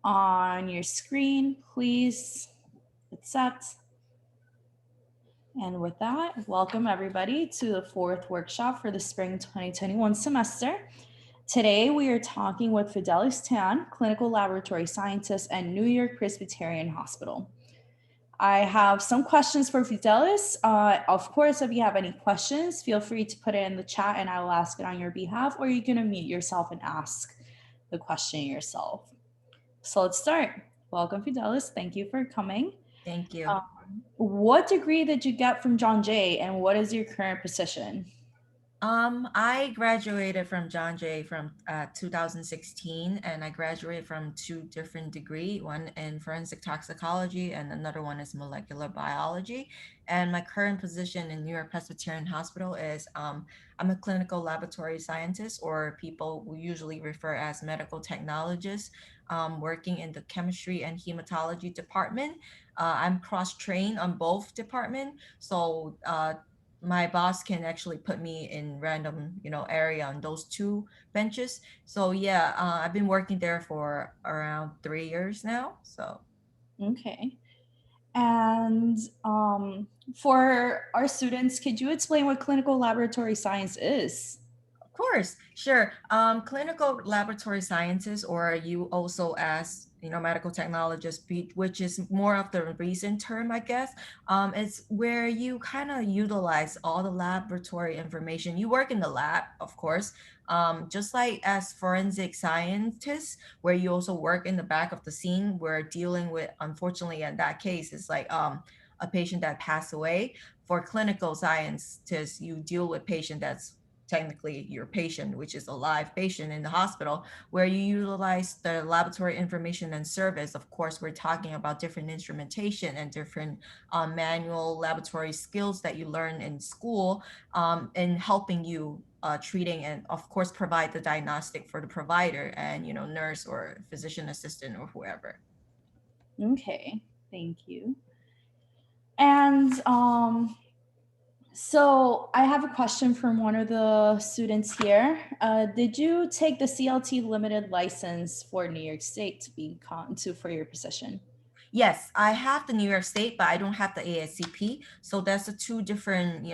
on your screen. Please accept. And with that, welcome everybody to the fourth workshop for the spring 2021 semester. Today, we are talking with Fidelis Tan, clinical laboratory scientist at New York Presbyterian Hospital. I have some questions for Fidelis. Of course, if you have any questions, feel free to put it in the chat and I will ask it on your behalf, or you can unmute yourself and ask the question yourself. So let's start. Welcome, Fidelis. Thank you for coming. Thank you. What degree did you get from John Jay and what is your current position? I graduated from John Jay from 2016, and I graduated from two different degrees, one in forensic toxicology and another one is molecular biology. And my current position in New York Presbyterian Hospital is I'm a clinical laboratory scientist, or people will usually refer as medical technologist, working in the chemistry and hematology department. I'm cross-trained on both departments, so my boss can actually put me in random area on those two benches. So yeah, I've been working there for around 3 years now. So Okay. And for our students, could you explain what clinical laboratory science is? of course, sure. Clinical laboratory scientists, or you also as medical technologist, which is more of the recent term, I guess. It's where you kind of utilize all the laboratory information. You work in the lab, of course, just like as forensic scientists, where you also work in the back of the scene. We're dealing with, unfortunately, in that case, it's like a patient that passed away. For clinical scientists, you deal with patient that's technically your patient, which is a live patient in the hospital, where you utilize the laboratory information and service. Of course, we're talking about different instrumentation and different manual laboratory skills that you learn in school, in helping you treating and of course provide the diagnostic for the provider and nurse or physician assistant or whoever. Okay, thank you. And so I have a question from one of the students here. Did you take the CLT Limited license for New York State to be for your position? Yes, I have the New York State, but I don't have the ASCP. So that's the two different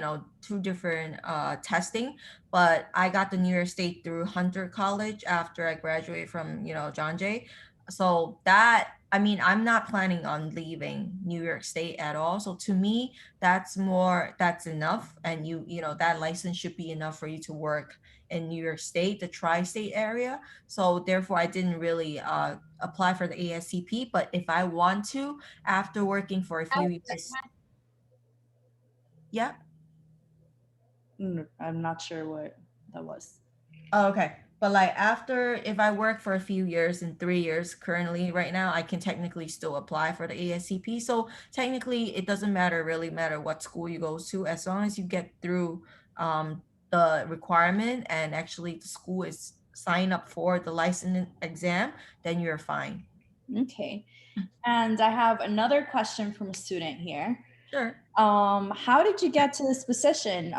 testing. But I got the New York State through Hunter College after I graduated from, John Jay. So that, I mean, I'm not planning on leaving New York State at all. So to me, that's enough. And that license should be enough for you to work in New York State, the tri-state area. So therefore, I didn't really apply for the ASCP. But if I want to, after working for a few years, yeah. I'm not sure what that was. Oh, okay. But like after, if I work for a few years, in 3 years currently right now, I can technically still apply for the ASCP. So technically, it doesn't really matter what school you go to, as long as you get through the requirement and actually the school is sign up for the license exam, then you're fine. Okay. And I have another question from a student here. Sure. How did you get to this position?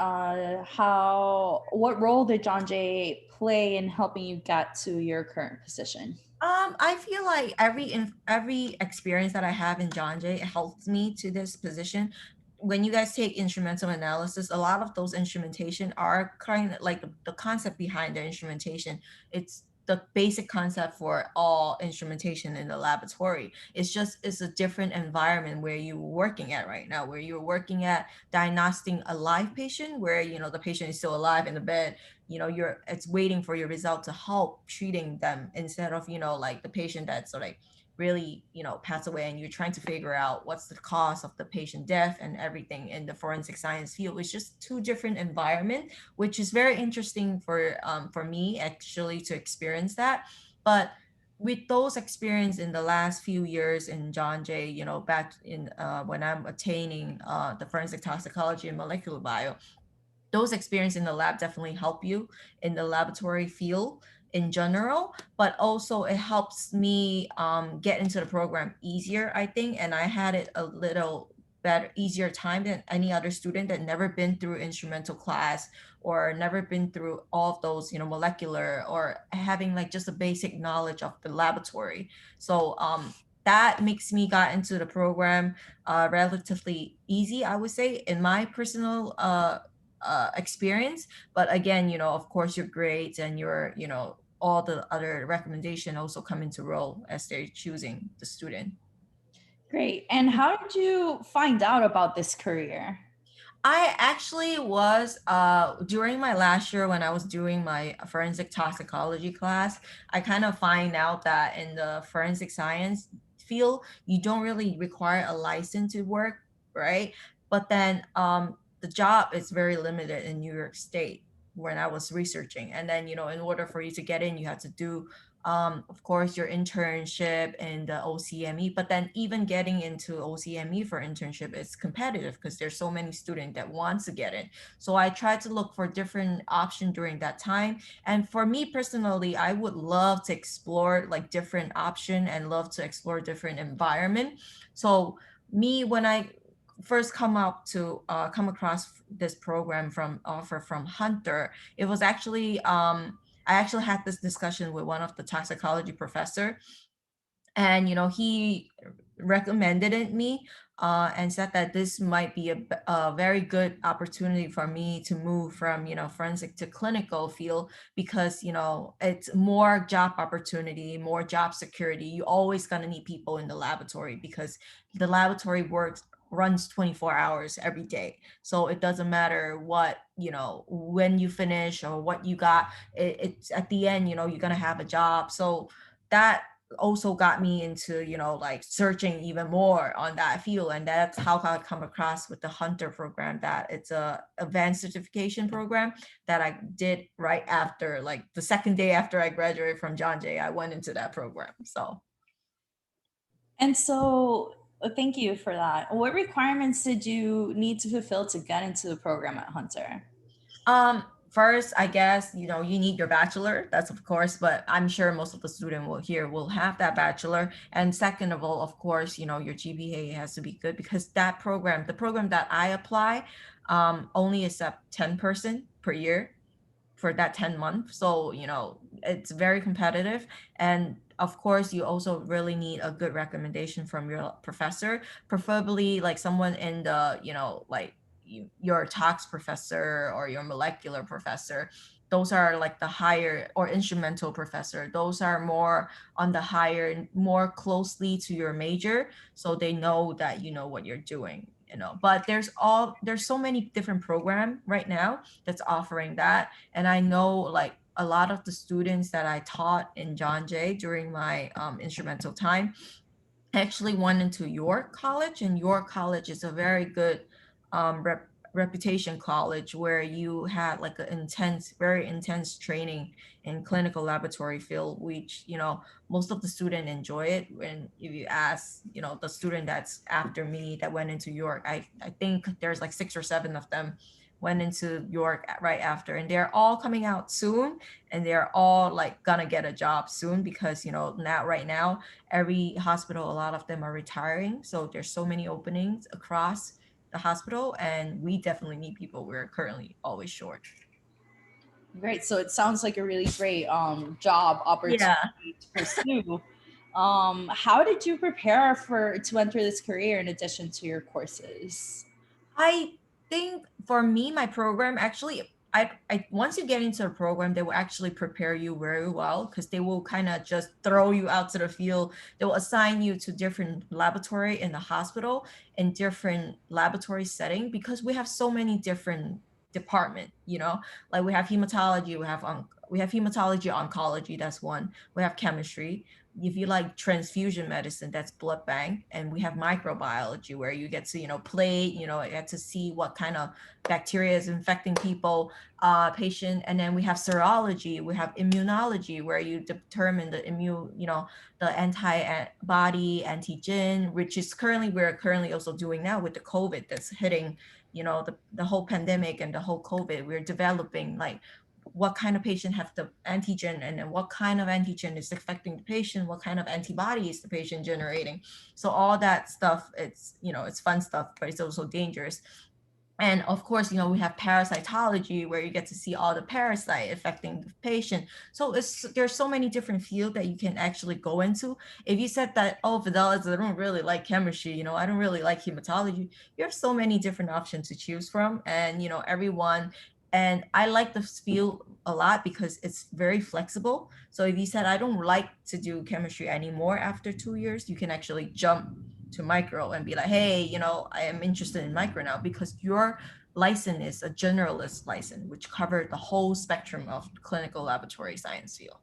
What role did John Jay play in helping you get to your current position? I feel like every experience that I have in John Jay helps me to this position. When you guys take instrumental analysis, a lot of those instrumentation are kind of like the concept behind the instrumentation. It's the basic concept for all instrumentation in the laboratory. It's a different environment where you're working at right now, where you're working at diagnosing a live patient, where the patient is still alive in the bed. It's waiting for your result to help treating them, instead of like the patient that's like really pass away, and you're trying to figure out what's the cause of the patient death and everything in the forensic science field. It's just two different environment, which is very interesting for me actually to experience that. But with those experience in the last few years in John Jay, back in when I'm attaining the forensic toxicology and molecular bio, those experience in the lab definitely help you in the laboratory field in general, but also it helps me get into the program easier, I think. And I had it a little better, easier time than any other student that never been through instrumental class or never been through all of those, molecular or having like just a basic knowledge of the laboratory. So that makes me got into the program relatively easy, I would say, in my personal experience. But again, of course, your grades and your, all the other recommendation also come into role as they're choosing the student. Great. And how did you find out about this career? I actually was during my last year when I was doing my forensic toxicology class, I kind of find out that in the forensic science field, you don't really require a license to work, right? But then the job is very limited in New York State when I was researching. And then, in order for you to get in, you have to do of course, your internship in the OCME, but then even getting into OCME for internship is competitive because there's so many students that wants to get in. So I tried to look for different options during that time. And for me personally, I would love to explore like different option and love to explore different environment. So me, when I first come across this program from offer from Hunter, it was actually I actually had this discussion with one of the toxicology professor, and he recommended it me and said that this might be a very good opportunity for me to move from forensic to clinical field because it's more job opportunity, more job security. You always gonna need people in the laboratory because the laboratory works runs 24 hours every day, so it doesn't matter what when you finish or what you got. It's at the end, you're gonna have a job. So that also got me into like searching even more on that field, and that's how I come across with the Hunter program, that it's a advanced certification program that I did right after, like the second day after I graduated from John Jay. I went into that program. So And so, thank you for that. What requirements did you need to fulfill to get into the program at Hunter? first, I guess, you need your bachelor. That's of course, but I'm sure most of the student will here will have that bachelor. And second of all, of course, your GPA has to be good because that program, the program that I apply, only accept 10% per year for that 10 months. So, it's very competitive. And of course, you also really need a good recommendation from your professor, preferably like someone in the, like your tox professor or your molecular professor. Those are like the higher, or instrumental professor. Those are more on the higher, more closely to your major. So they know that you know what you're doing. But there's so many different program right now that's offering that. And I know like a lot of the students that I taught in John Jay during my instrumental time actually went into York College, and York College is a very good reputation college where you had like an intense, very intense training in clinical laboratory field, which most of the student enjoy it. When if you ask the student that's after me that went into York, I think there's like 6 or 7 of them went into York right after, and they're all coming out soon, and they're all like gonna get a job soon because now right now every hospital, a lot of them are retiring, so there's so many openings across the hospital, and we definitely need people. We're currently always short. Great. So it sounds like a really great job Yeah. opportunity to pursue. How did you prepare for to enter this career in addition to your courses? I think for me, my program actually, I once you get into a program, they will actually prepare you very well because they will kind of just throw you out to the field. They will assign you to different laboratory in the hospital, in different laboratory setting, because we have so many different department. Like we have hematology, we have hematology oncology. That's one. We have chemistry. If you like transfusion medicine, that's blood bank. And we have microbiology where you get to plate, you get to see what kind of bacteria is infecting people, patient. And then we have serology, we have immunology where you determine the immune, the antibody antigen, which is we're currently also doing now with the COVID that's hitting, the whole pandemic and the whole COVID. We're developing like what kind of patient have the antigen, and then what kind of antigen is affecting the patient, what kind of antibody is the patient generating. So all that stuff, it's, it's fun stuff, but it's also dangerous. And of course, we have parasitology, where you get to see all the parasite affecting the patient. So there's so many different fields that you can actually go into. If you said that, oh, Fidelis, I don't really like chemistry, I don't really like hematology, you have so many different options to choose from. And everyone, and I like this field a lot because it's very flexible. So if you said, I don't like to do chemistry anymore after 2 years, you can actually jump to micro and be like, hey, I am interested in micro now, because your license is a generalist license, which covered the whole spectrum of clinical laboratory science field.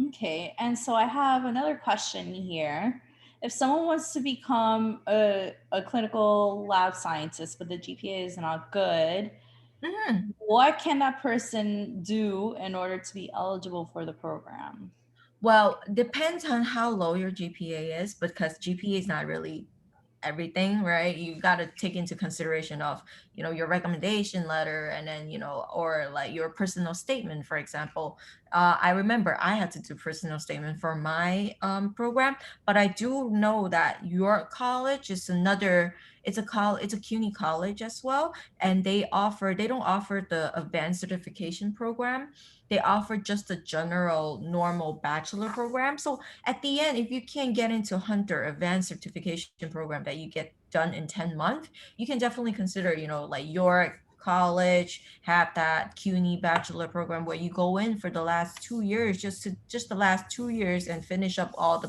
Okay, and so I have another question here. If someone wants to become a clinical lab scientist, but the GPA is not good, Mhm. what can that person do in order to be eligible for the program? Well, depends on how low your GPA is, because GPA is not really everything, right? You got to take into consideration of, your recommendation letter, and then, or like your personal statement, for example. I remember I had to do personal statement for my program, but I do know that your college is another, it's a CUNY college as well. And they don't offer the advanced certification program. They offer just a general normal bachelor program. So at the end, if you can get into Hunter advanced certification program that you get done in 10 months, you can definitely consider, like York College have that CUNY bachelor program, where you go in for the last 2 years, just the last 2 years, and finish up all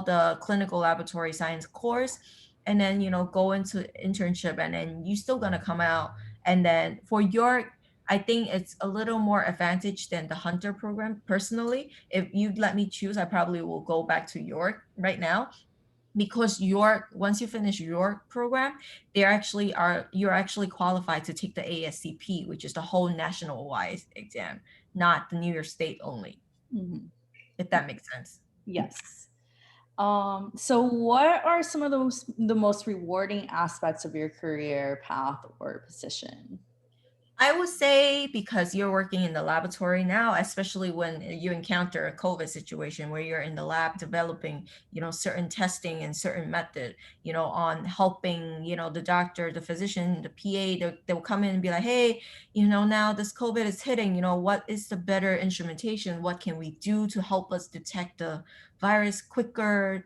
the clinical laboratory science course, and then go into internship, and then you still gonna come out. And then for York, I think it's a little more advantage than the Hunter program. Personally, if you'd let me choose, I probably will go back to York right now, because York, once you finish your program, you're actually qualified to take the ASCP, which is the whole national wide exam, not the New York State only, Mhm. if that makes sense. Yes. So what are some of the most rewarding aspects of your career path or position? I would say, because you're working in the laboratory now, especially when you encounter a COVID situation where you're in the lab developing, certain testing and certain method, on helping, the doctor, the physician, the PA, they'll come in and be like, hey, now this COVID is hitting, what is the better instrumentation? What can we do to help us detect the virus quicker,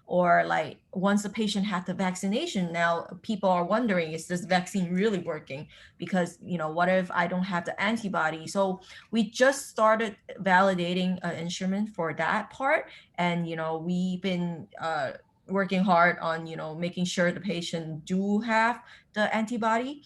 or like once the patient had the vaccination, now people are wondering, is this vaccine really working? Because what if I don't have the antibody? So we just started validating an instrument for that part. And we've been working hard on making sure the patient do have the antibody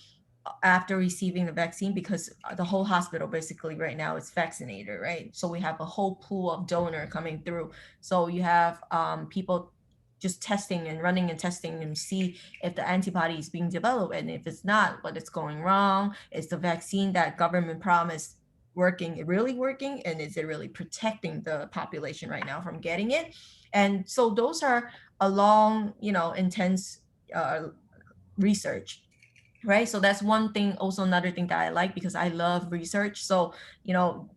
after receiving the vaccine, because the whole hospital basically right now is vaccinated, right? So we have a whole pool of donor coming through. So you have people just testing and running and testing and see if the antibody is being developed, and if it's not, what is going wrong. Is the vaccine that government promised working, really working, and is it really protecting the population right now from getting it? And so those are a long, intense research, right? So that's one thing. Also another thing that I like, because I love research. So you know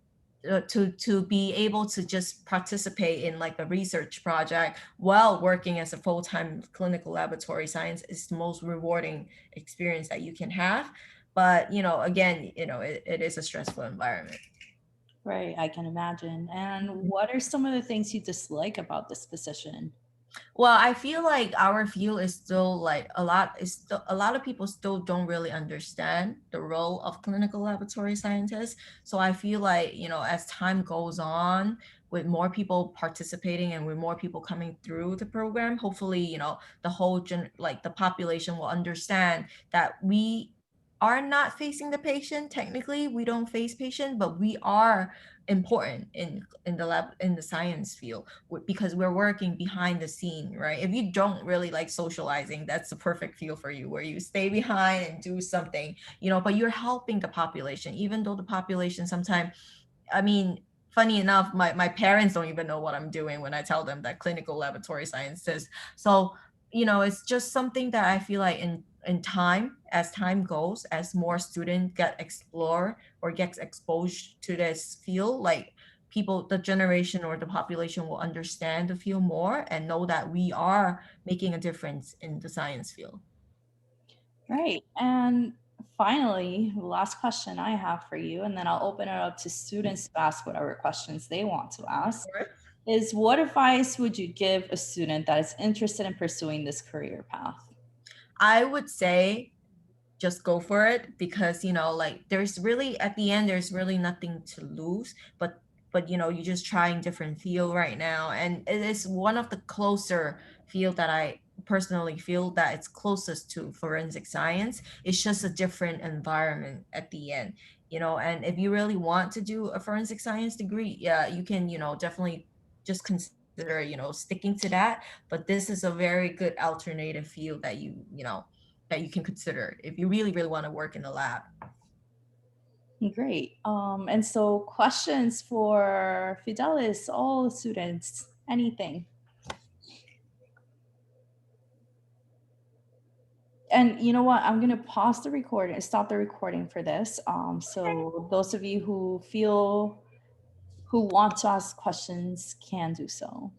to be able to just participate in like a research project while working as a full-time clinical laboratory science is the most rewarding experience that you can have. But again, it is a stressful environment. Right, I can imagine. And what are some of the things you dislike about this position? Well, I feel like our field is still like a lot of people still don't really understand the role of clinical laboratory scientists. So I feel like, as time goes on, with more people participating and with more people coming through the program, hopefully, the whole like the population will understand that we are not facing the patient. Technically, we don't face patient, but we are important in the lab, in the science field, because we're working behind the scene, right? If you don't really like socializing, that's the perfect field for you, where you stay behind and do something, but you're helping the population, even though the population sometimes, I mean, funny enough, my parents don't even know what I'm doing when I tell them that clinical laboratory sciences. So it's just something that I feel like in time, as time goes, as more students get explore or gets exposed to this field, like people, the generation or the population will understand the field more and know that we are making a difference in the science field. Right. And finally, the last question I have for you, and then I'll open it up to students to ask whatever questions they want to ask, is what advice would you give a student that is interested in pursuing this career path? I would say just go for it, because like there's really, at the end, there's really nothing to lose, but you're just trying different field right now, and it is one of the closer field that I personally feel that it's closest to forensic science. It's just a different environment at the end, and if you really want to do a forensic science degree, yeah, you can, definitely just consider, sticking to that. But this is a very good alternative field that that you can consider if you really, really want to work in the lab. Great. And so questions for Fidelis, all students, anything. And you know what? I'm gonna pause the recording, stop the recording for this. So those of you who want to ask questions can do so.